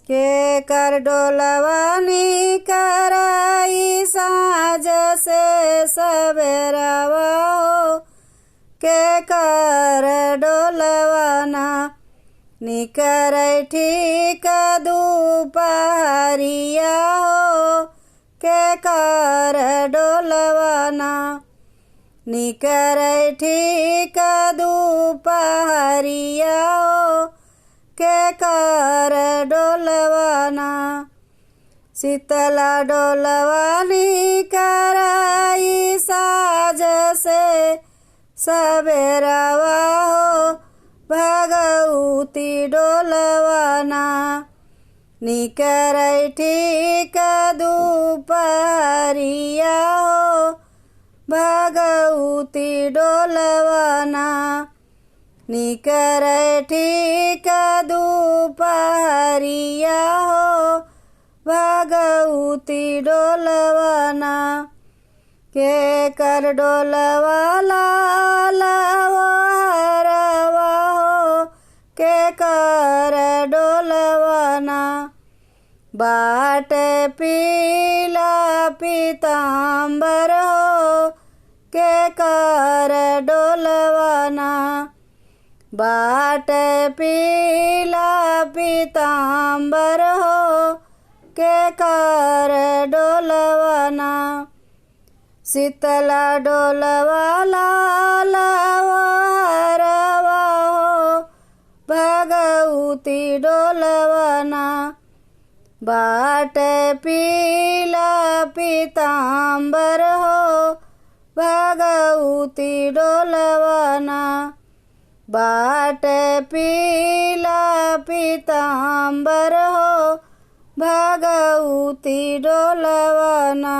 के कर डोलवानी कराई साँझ से सबेरवा हो। के कर डोलवाना निकरै ठीक दुपहरिया हो। के कर डोलवाना निकरै ठीक दुपहरिया हो। के कर डोलवाना शीतला डोलवानी कराई साँझ से सबेरवा हो। भगवती डोलवाना निकरै ठीक दुपहरिया हो। भगवती डोलवाना निकरै ठीक दुपहरिया हो। भगवती डोलवाना के कर डोलवाला लवहरवा हो। के कर डोलवाना बाट पीला पीताम्बर हो। के कर डोलवाना बाट पीला पीताम्बर हो। के कर डोलवाना शीतला डोलवाला लवहरवा हो। भगवती डोलवाना बाट पीला पीताम्बर हो। भगवती डोलवाना बाट पीला पीताम्बर हो। भगवती डोलवाना।